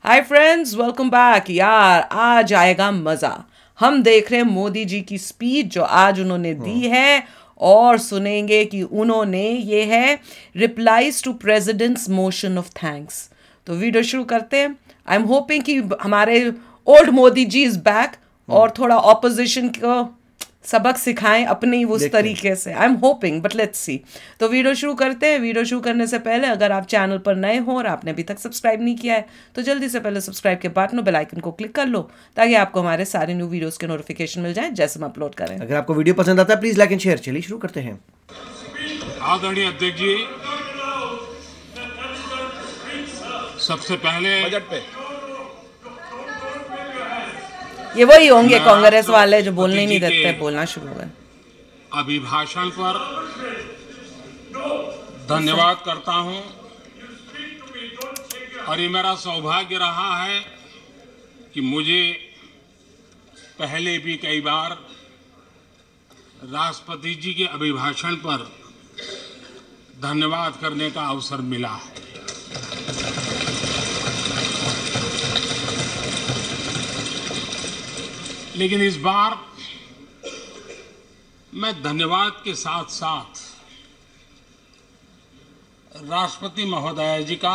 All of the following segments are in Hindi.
Hi friends, welcome back. यार आज आएगा मजा। हम देख रहे हैं मोदी जी की स्पीच जो आज उन्होंने दी है और सुनेंगे कि उन्होंने ये है replies to president's motion of thanks. तो वीडियो शुरू करते हैं। आई एम होपिंग कि हमारे old Modi ji is back और थोड़ा ऑपोजिशन को सबक सिखाएं अपने ही उस तरीके से। आई am hopping, but let's see. तो वीडियो शुरू करते हैं। वीडियो शुरू करने से पहले अगर आप चैनल पर नए हो और आपने अभी तक सब्सक्राइब नहीं किया है तो जल्दी से पहले सब्सक्राइब के बटन और बेल आइकन को क्लिक कर लो ताकि आपको हमारे सारे न्यू वीडियोस के नोटिफिकेशन मिल जाए जैसे हम अपलोड करें। अगर आपको वीडियो पसंद आता है प्लीज लाइक एंड शेयर। चलिए शुरू करते हैं। आदरणीय अध्यक्ष जी, सबसे पहले बजट पे ये वही होंगे कांग्रेस वाले जो बोलने ही नहीं देते, बोलना शुरू हो गए। अभिभाषण पर धन्यवाद करता हूं और ये मेरा सौभाग्य रहा है कि मुझे पहले भी कई बार राष्ट्रपति जी के अभिभाषण पर धन्यवाद करने का अवसर मिला है। लेकिन इस बार मैं धन्यवाद के साथ साथ राष्ट्रपति महोदया जी का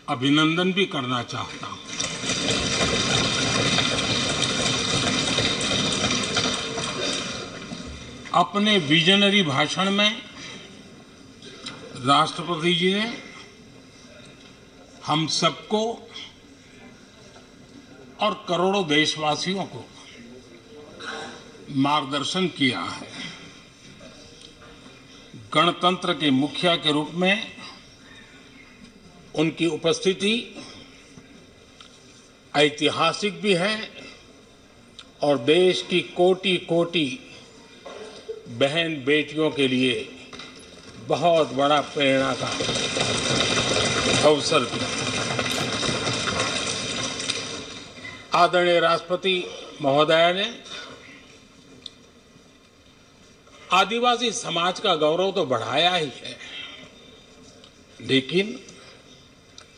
अभिनंदन भी करना चाहता हूं। अपने विजनरी भाषण में राष्ट्रपति जी ने हम सबको और करोड़ों देशवासियों को मार्गदर्शन किया है। गणतंत्र के मुखिया के रूप में उनकी उपस्थिति ऐतिहासिक भी है और देश की कोटि कोटि बहन बेटियों के लिए बहुत बड़ा प्रेरणा का अवसर भी है। आदरणीय राष्ट्रपति महोदया ने आदिवासी समाज का गौरव तो बढ़ाया ही है, लेकिन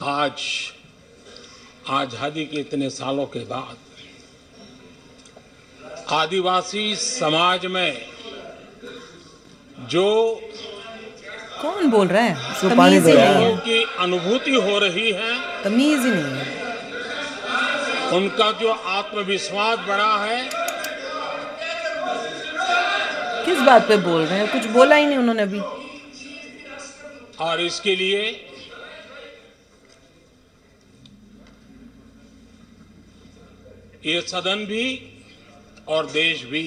आज आजादी के इतने सालों के बाद आदिवासी समाज में जो कौन बोल रहा है? उसको पानी दे रहा है। की अनुभूति हो रही है, तमीज ही नहीं है। उनका जो आत्मविश्वास बढ़ा है। किस बात पे बोल रहे हैं? कुछ बोला ही नहीं उन्होंने अभी। और इसके लिए ये सदन भी और देश भी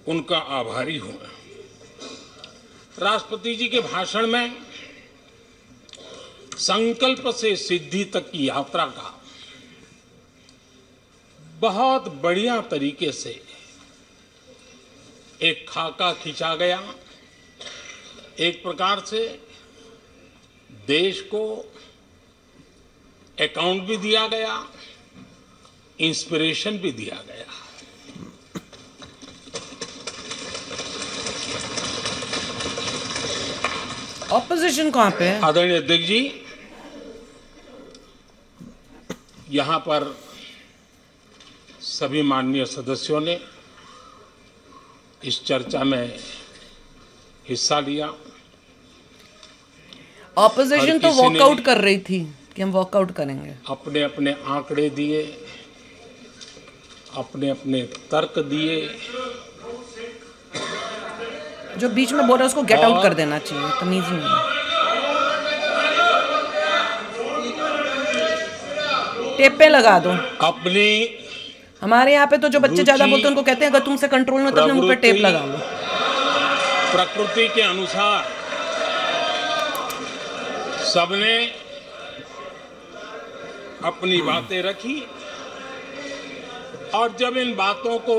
उनका आभारी हूं। राष्ट्रपति जी के भाषण में संकल्प से सिद्धि तक की यात्रा का बहुत बढ़िया तरीके से एक खाका खींचा गया। एक प्रकार से देश को अकाउंट भी दिया गया, इंस्पिरेशन भी दिया गया। ऑपोजिशन कहां पे है? आदरणीय अध्यक्ष जी, यहां पर सभी माननीय सदस्यों ने इस चर्चा में हिस्सा लिया। ऑपोजिशन तो वॉकआउट कर रही थी कि हम वॉकआउट करेंगे। अपने अपने आंकड़े दिए, अपने अपने तर्क दिए। जो बीच में बोल रहा है उसको गेट आउट कर देना चाहिए, तमीज ही नहीं है। टेप पे लगा दो। अपनी हमारे यहाँ पे तो जो बच्चे ज्यादा बोलते हैं उनको कहते हैं अगर तुमसे कंट्रोल में तब मुंह पे टेप लगा लो। प्रकृति के अनुसार सबने अपनी बातें रखी और जब इन बातों को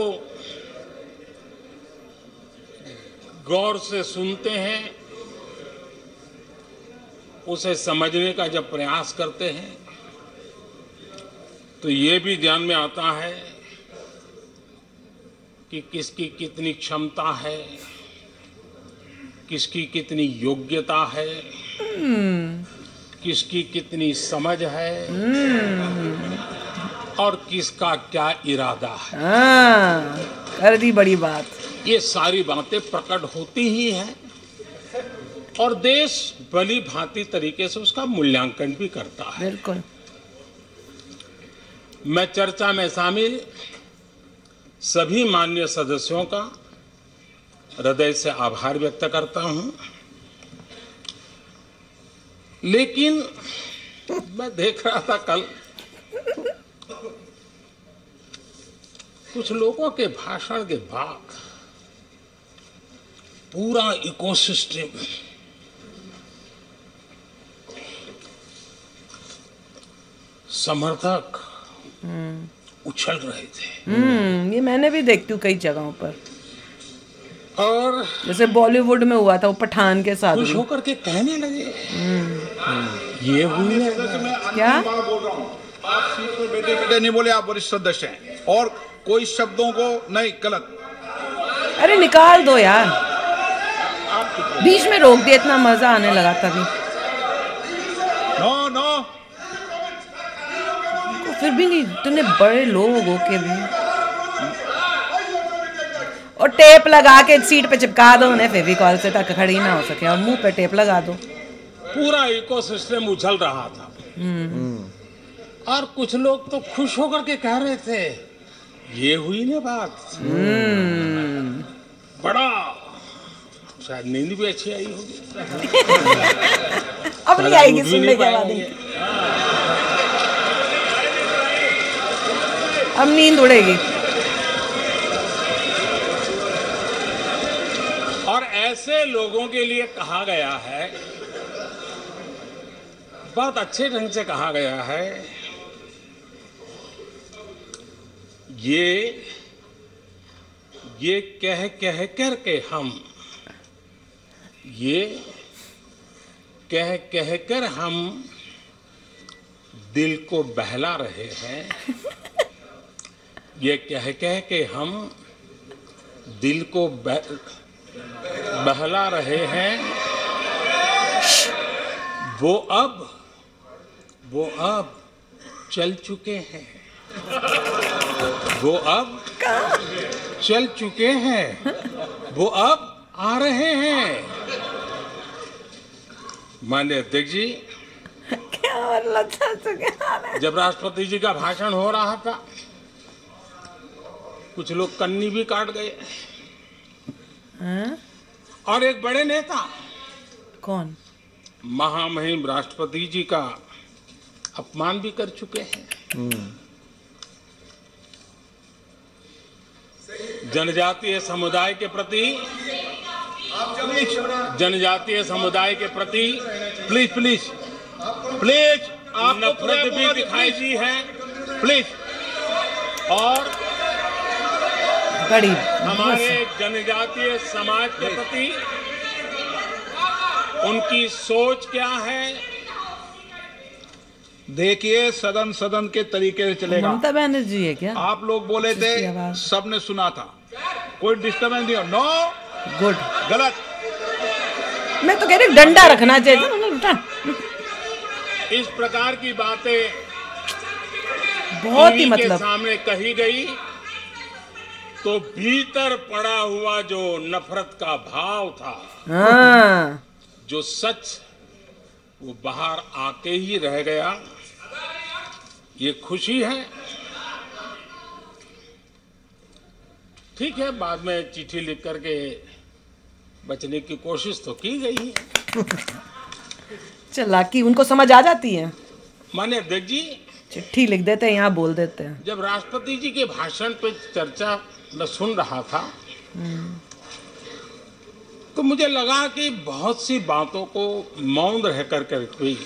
गौर से सुनते हैं, उसे समझने का जब प्रयास करते हैं तो ये भी ध्यान में आता है कि किसकी कितनी क्षमता है, किसकी कितनी योग्यता है, किसकी कितनी समझ है और किसका क्या इरादा है, हाँ, कर दी बड़ी बात। ये सारी बातें प्रकट होती ही हैं और देश भली भांति तरीके से उसका मूल्यांकन भी करता है। बिल्कुल। मैं चर्चा में शामिल सभी माननीय सदस्यों का हृदय से आभार व्यक्त करता हूं, लेकिन मैं देख रहा था कल कुछ लोगों के भाषण के बाद पूरा इकोसिस्टम समर्थक उछल रहे थे। ये मैंने भी देखती हूँ कई जगहों पर, और जैसे बॉलीवुड में हुआ था वो पठान के साथ खुश भी। होकर के कहने लगे ये हुई है। क्या बोल रहा हूँ, आप सीट पर बैठे बैठे नहीं बोले, आप वरिष्ठ सदस्य हैं और कोई शब्दों को नहीं गलत। अरे निकाल दो यार, बीच में रोक दिया, इतना मजा आने लगा तभी। नो नो, फिर भी नहीं, इतने बड़े लोग होके भी। और टेप लगा के सीट पे चिपका दो उन्हें फेविकॉल से, ताकि खड़ी ना हो सके, और मुंह पे टेप लगा दो। पूरा इकोसिस्टम उछल रहा था और कुछ लोग तो खुश होकर के कह रहे थे ये हुई ना बात। बड़ा शायद नींद भी अच्छी आई होगी। अब नहीं आएगी सुनने के बाद, अब नींद उड़ेगी। और ऐसे लोगों के लिए कहा गया है, बहुत अच्छे ढंग से कहा गया है, ये कह कह कर के हम, ये कह कह कर हम दिल को बहला रहे हैं। ये कह कह के हम दिल को बहला रहे हैं। वो अब चल चुके हैं, वो अब चल चुके हैं, वो अब आ रहे हैं। माननीय अध्यक्ष जी, जब राष्ट्रपति जी का भाषण हो रहा था, कुछ लोग कन्नी भी काट गए और एक बड़े नेता, कौन, महामहिम राष्ट्रपति जी का अपमान भी कर चुके हैं। जनजातीय समुदाय के प्रति, जनजातीय समुदाय के प्रति प्लीज प्लीज प्लीज आप नफरत भी दिखाई दी है, प्लीज। और बड़ी हमारे जनजातीय समाज के प्रति उनकी सोच क्या है? देखिए, सदन सदन के तरीके से चलेगा। ममता बनर्जी है क्या? आप लोग बोले थे, सबने सुना था, कोई डिस्टर्बेंस नहीं हो। नो, गुड, गलत। मैं तो कह रही डंडा रखना चाहिए। इस प्रकार की बातें बहुत ही टीवी के मतलब सामने कही गई तो भीतर पड़ा हुआ जो नफरत का भाव था, हाँ, जो सच, वो बाहर आके ही रह गया। ये खुशी है। ठीक है, बाद में चिट्ठी लिख करके बचने की कोशिश तो की गई है। चालाकी उनको समझ आ जाती है। माननीय अध्यक्ष जी, चिट्ठी लिख देते हैं, यहाँ बोल देते हैं। जब राष्ट्रपति जी के भाषण पे चर्चा मैं सुन रहा था तो मुझे लगा कि बहुत सी बातों को मौन रह करके भी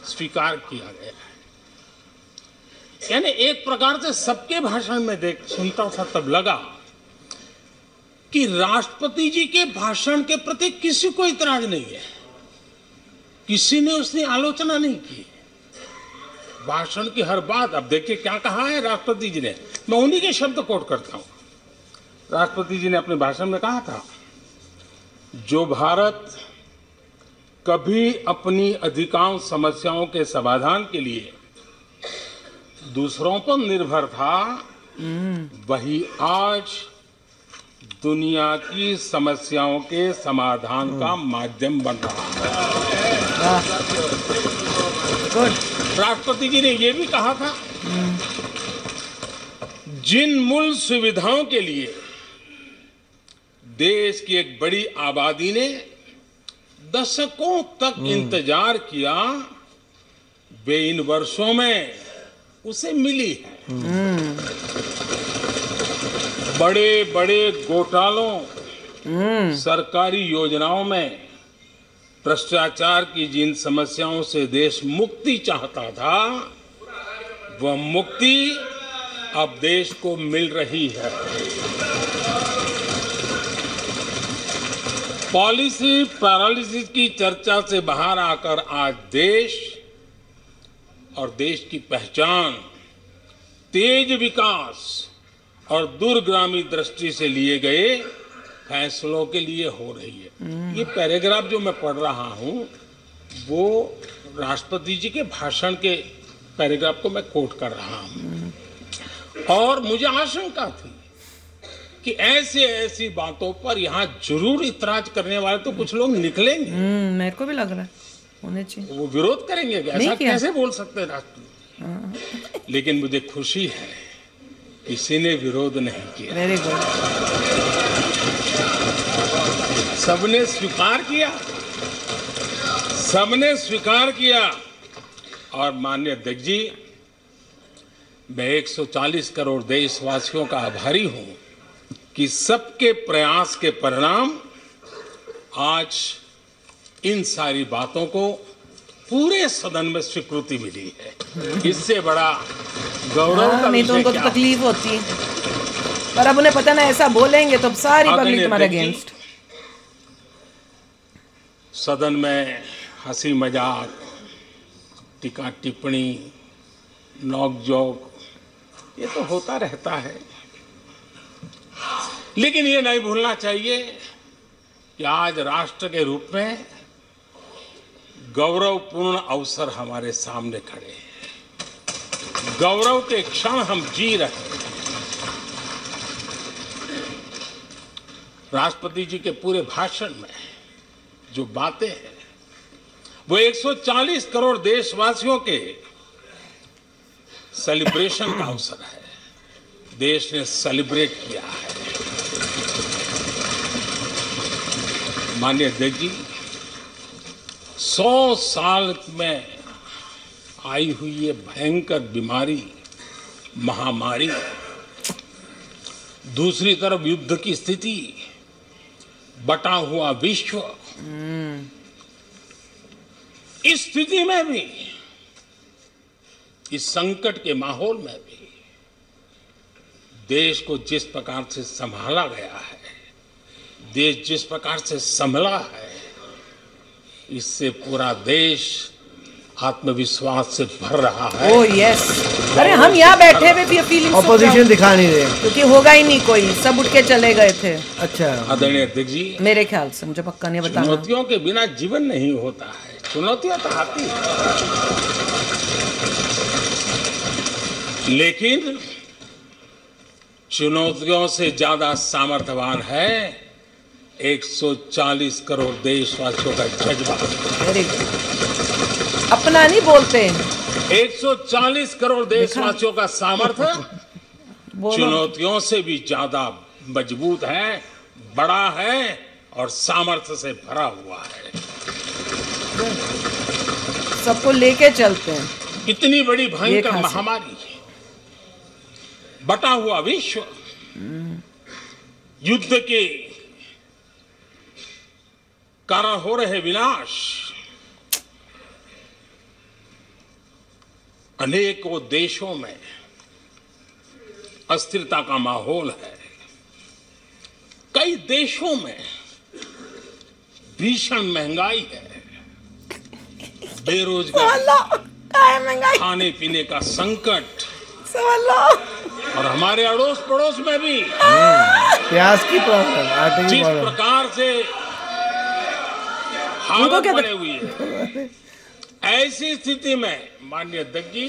स्वीकार किया गया है। यानी एक प्रकार से सबके भाषण में सुनता था तब लगा कि राष्ट्रपति जी के भाषण के प्रति किसी को इतराज नहीं है, किसी ने उसकी आलोचना नहीं की। भाषण की हर बात, अब देखिए क्या कहा है राष्ट्रपति जी ने, मैं उन्हीं के शब्द कोट करता हूं। राष्ट्रपति जी ने अपने भाषण में कहा था, जो भारत कभी अपनी अधिकांश समस्याओं के समाधान के लिए दूसरों पर निर्भर था, वही आज दुनिया की समस्याओं के समाधान का माध्यम बन रहा है। राष्ट्रपति जी ने यह भी कहा था, जिन मूल सुविधाओं के लिए देश की एक बड़ी आबादी ने दशकों तक इंतजार किया, वे इन वर्षों में उसे मिली है। बड़े बड़े घोटालों, सरकारी योजनाओं में भ्रष्टाचार की जिन समस्याओं से देश मुक्ति चाहता था, वह मुक्ति अब देश को मिल रही है। पॉलिसी पैरालिसिस की चर्चा से बाहर आकर आज देश और देश की पहचान तेज विकास और दूरगामी दृष्टि से लिए गए फैसलों के लिए हो रही है। ये पैराग्राफ जो मैं पढ़ रहा हूं, वो राष्ट्रपति जी के भाषण के पैराग्राफ को मैं कोट कर रहा हूं। और मुझे आशंका थी कि ऐसी बातों पर यहाँ जरूर इतराज करने वाले तो कुछ लोग निकलेंगे। मेरे को भी लग रहा है होने चाहिए। वो विरोध करेंगे, ऐसा कैसे बोल सकते हैं राष्ट्रपति। लेकिन मुझे खुशी है किसी ने विरोध नहीं किया। Very good. सबने स्वीकार किया, सबने स्वीकार किया। और माननीय अध्यक्ष जी, मैं 140 करोड़ देशवासियों का आभारी हूं कि सबके प्रयास के परिणाम आज इन सारी बातों को पूरे सदन में स्वीकृति मिली है। इससे बड़ा गौरव का नहीं तो उनको तो तकलीफ होती, पर अब उन्हें पता ना ऐसा बोलेंगे तो सारी पब्लिक तुम्हारे अगेंस्ट। सदन में हंसी मजाक, टीका टिप्पणी, नोक-झोंक, ये तो होता रहता है। लेकिन ये नहीं भूलना चाहिए कि आज राष्ट्र के रूप में गौरवपूर्ण अवसर हमारे सामने खड़े हैं। गौरव के क्षण हम जी रहे हैं। राष्ट्रपति जी के पूरे भाषण में जो बातें हैं, वो 140 करोड़ देशवासियों के सेलिब्रेशन का अवसर है। देश ने सेलिब्रेट किया है। माननीय अध्यक्ष जी, 100 साल में आई हुई ये भयंकर बीमारी, महामारी, दूसरी तरफ युद्ध की स्थिति, बटा हुआ विश्व, इस स्थिति में भी, इस संकट के माहौल में भी देश को जिस प्रकार से संभाला गया है, देश जिस प्रकार से संभला है, इससे पूरा देश आत्मविश्वास से भर रहा है। Oh yes. अरे हम यहाँ बैठे हुए भी फीलिंग ऑपोजिशन दिखा नहीं रहे क्योंकि होगा ही नहीं कोई, सब उठ के चले गए थे। अच्छा आदरणीय अध्यक्ष जी, मेरे ख्याल से, मुझे पक्का नहीं बताना। चुनौतियों के बिना जीवन नहीं होता है। चुनौतियां तो आती हैं, लेकिन चुनौतियों से ज्यादा सामर्थ्यवान है 140 करोड़ देशवासियों का जज्बा। Very good. अपना नहीं बोलते। 140 करोड़ देशवासियों का सामर्थ्य चुनौतियों से भी ज्यादा मजबूत है, बड़ा है और सामर्थ्य से भरा हुआ है। सबको लेके चलते हैं। इतनी बड़ी भयंकर महामारी, बटा हुआ विश्व, युद्ध के कारण हो रहे विनाश, अनेकों देशों में अस्थिरता का माहौल है। कई देशों में भीषण महंगाई है, बेरोजगारी, खाने पीने का संकट, और हमारे अड़ोस पड़ोस में भी प्याज की प्रॉब्लम, जिस प्रकार से हालत बनी हुई है। ऐसी स्थिति में माननीय अध्यक्ष जी,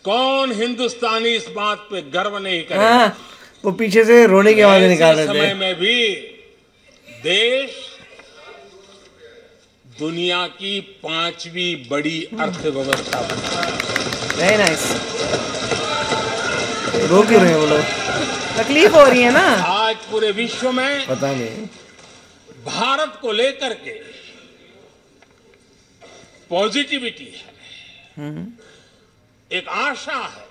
कौन हिंदुस्तानी इस बात पे गर्व नहीं करेगा? हाँ, वो पीछे से रोने की आवाजें निकाल रहे थे। समय में भी देश दुनिया की 5वीं बड़ी अर्थव्यवस्था बना। Very nice. रो क्यों रहे हैं वो लोग? तकलीफ हो रही है ना। आज पूरे विश्व में पता नहीं भारत को लेकर के पॉजिटिविटी है, एक आशा है,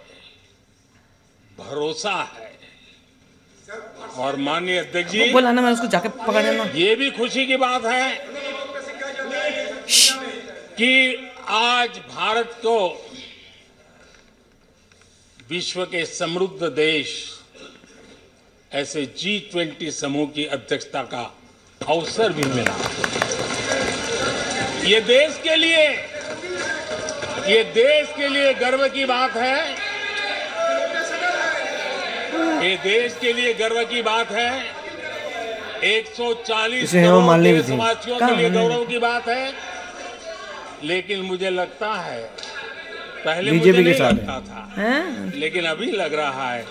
भरोसा है। और माननीय अध्यक्ष जी, बोला ना, मैं उसको जाके पकड़ लेना। ये भी खुशी की बात है कि आज भारत को विश्व के समृद्ध देश ऐसे G20 समूह की अध्यक्षता का अवसर भी मिला। ये देश के लिए गर्व की बात है। ये देश के लिए गर्व की बात है। 140 करोड़ देशवासियों के लिए गौरव की बात है। लेकिन मुझे लगता है, पहले मुझे नहीं लगता था, लेकिन अभी लग रहा है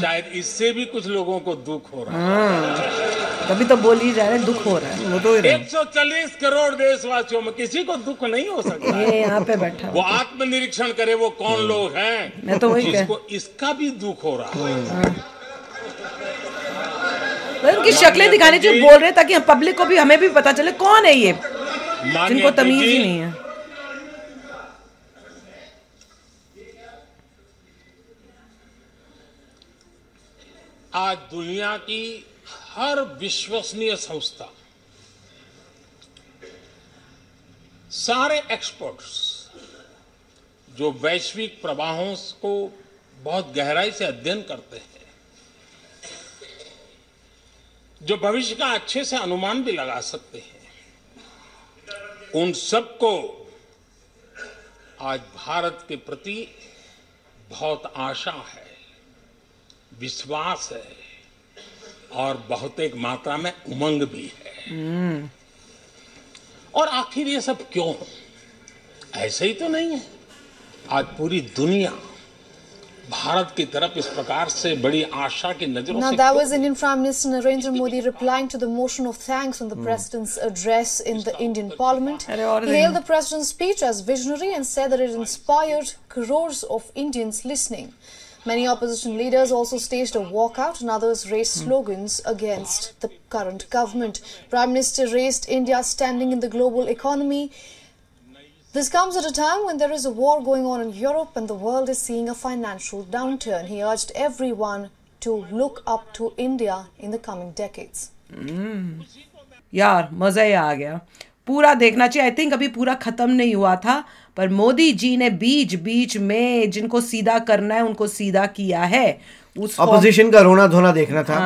शायद इससे भी कुछ लोगों को दुख हो रहा है। तभी तो बोल ही जा रहे, दुख हो रहा है। वो तो 140 करोड़ देशवासियों में किसी को दुख नहीं हो सकता है। ये यहाँ पे बैठा वो आत्मनिरीक्षण करे, वो कौन लोग हैं मैं तो वही जिसको इसका भी दुख हो रहा है। उनकी शक्लें दिखाने जो बोल रहे हैं, ताकि पब्लिक को भी, हमें भी पता चले कौन है ये, जिनको तमीज ही नहीं है। आज दुनिया की हर विश्वसनीय संस्था, सारे एक्सपर्ट्स जो वैश्विक प्रवाहों को बहुत गहराई से अध्ययन करते हैं, जो भविष्य का अच्छे से अनुमान भी लगा सकते हैं, उन सबको आज भारत के प्रति बहुत आशा है, विश्वास है और बहुत एक मात्रा में उमंग भी है। और आखिर ये सब क्यों? ऐसे ही तो नहीं है। आज पूरी दुनिया भारत की तरफ इस प्रकार से बड़ी आशा की नजरों Now से that was Indian Prime Minister Narendra Modi replying to the motion of thanks on the President's address in the Indian Parliament. He hailed the President's speech as visionary and said that it inspired crores of Indians listening. Many opposition leaders also staged a walkout and others raised slogans against the current government. Prime Minister raised India's standing in the global economy. This comes at a time when there is a war going on in Europe and the world is seeing a financial downturn. He urged everyone to look up to India in the coming decades. यार मजा ही आ गया। पूरा देखना चाहिए। आई थिंक अभी पूरा खत्म नहीं हुआ था, पर मोदी जी ने बीच बीच में जिनको सीधा करना है उनको सीधा किया है। ऑपोजिशन का रोना धोना देखना था।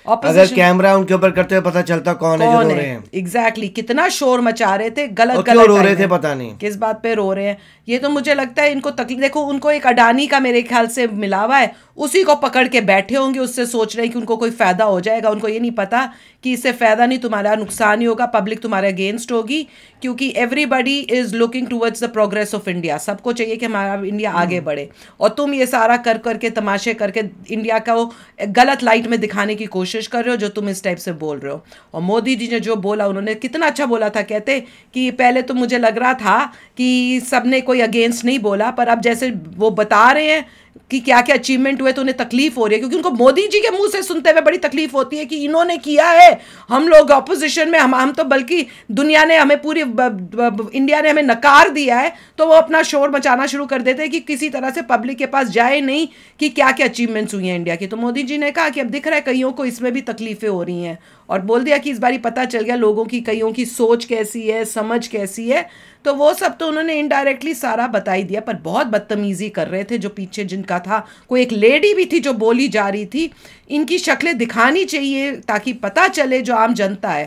अगर कैमरा उनके ऊपर करते हुए पता चलता कौन है जो रो रहे हैं। एग्जैक्टली क्यों शोर मचा रहे थे, गलत क्यों रो रहे थे पता नहीं, किस बात पे रो रहे हैं। ये तो मुझे लगता है इनको तकलीफ, देखो उनको एक अडानी का मेरे ख्याल से मिला हुआ है, उसी को पकड़ के बैठे होंगे, उससे सोच रहे हैं कि उनको कोई फायदा हो जाएगा। उनको ये नहीं पता कि इससे फायदा नहीं, तुम्हारा नुकसान ही होगा, पब्लिक तुम्हारे अगेंस्ट होगी, क्योंकि everybody is looking towards the progress of India. सबको चाहिए कि हमारा इंडिया आगे बढ़े, और तुम ये सारा कर करके तमाशे करके इंडिया का वो गलत लाइट में दिखाने की कोशिश कर रहे हो, जो तुम इस टाइप से बोल रहे हो। और मोदी जी ने जो बोला, उन्होंने कितना अच्छा बोला था। कहते कि पहले तो मुझे लग रहा था कि सबने कोई अगेंस्ट नहीं बोला, पर अब जैसे वो बता रहे हैं कि क्या क्या अचीवमेंट हुए तो उन्हें तकलीफ हो रही है, क्योंकि उनको मोदी जी के मुंह से सुनते हुए बड़ी तकलीफ होती है कि इन्होंने किया है। हम लोग ऑपोजिशन में, हम तो बल्कि दुनिया ने हमें, पूरी इंडिया ने हमें नकार दिया है, तो वो अपना शोर मचाना शुरू कर देते हैं कि किसी तरह से पब्लिक के पास जाए नहीं कि क्या क्या अचीवमेंट्स हुई हैं इंडिया की। तो मोदी जी ने कहा कि अब दिख रहा है कईयों को इसमें भी तकलीफें हो रही हैं, और बोल दिया कि इस बारी पता चल गया लोगों की, कईयों की सोच कैसी है, समझ कैसी है। तो वो सब तो उन्होंने इनडायरेक्टली सारा बता ही दिया, पर बहुत बदतमीजी कर रहे थे जो पीछे जिनका था। कोई एक लेडी भी थी जो बोली जा रही थी। इनकी शक्लें दिखानी चाहिए ताकि पता चले जो आम जनता है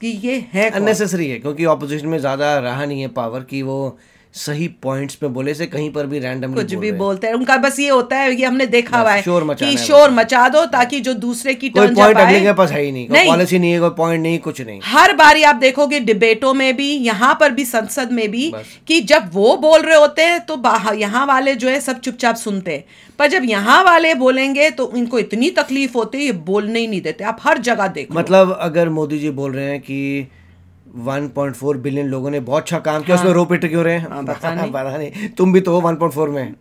कि ये है अननेसेसरी है, क्योंकि ऑपोजिशन में ज़्यादा रहा नहीं है पावर कि वो सही पॉइंट्स पे बोले से कहीं पर भी रैंडमली कुछ भी बोलते हैं। उनका बस ये होता है कि हमने देखा हुआ है कि शोर शोर मचा दो ताकि जो दूसरे की टर्न जब आए। अगले के पास है ही नहीं, कोई पॉलिसी नहीं है, कोई पॉइंट नहीं, कुछ नहीं। हर बारी आप देखोगे डिबेटों में भी, यहाँ पर भी, संसद में भी, कि जब वो बोल रहे होते हैं तो यहाँ वाले जो है सब चुपचाप सुनते हैं, पर जब यहाँ वाले बोलेंगे तो इनको इतनी तकलीफ होती है ये बोलने ही नहीं देते। आप हर जगह देखो, मतलब अगर मोदी जी बोल रहे हैं कि 1.4 बिलियन लोगों ने बहुत अच्छा काम किया, उसमें रो पिट क्यों रहे हैं? पता नहीं, तुम भी तो हो 1.4 में।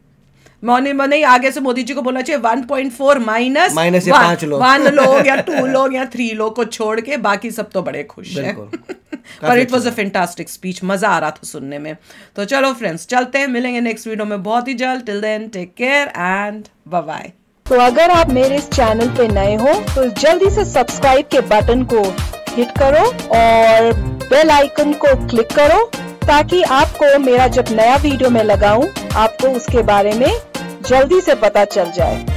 नहीं, आगे से मोदी जी को बोलना चाहिए 1.4 माइनस 5 लोग, 1 लोग या 2 लोग या 3 लोग को छोड़ के बाकी सब तो बड़े खुश हैं। पर it was a fantastic speech, मजा आ रहा था सुनने में। तो चलो फ्रेंड्स, चलते हैं, मिलेंगे नेक्स्ट वीडियो में बहुत ही जल्द। Till then take care and bye bye. तो अगर आप मेरे इस चैनल पे नए हो तो जल्दी से सब्सक्राइब के बटन को हिट करो और बेल आइकन को क्लिक करो ताकि आपको मेरा जब नया वीडियो मैं लगाऊं आपको उसके बारे में जल्दी से पता चल जाए।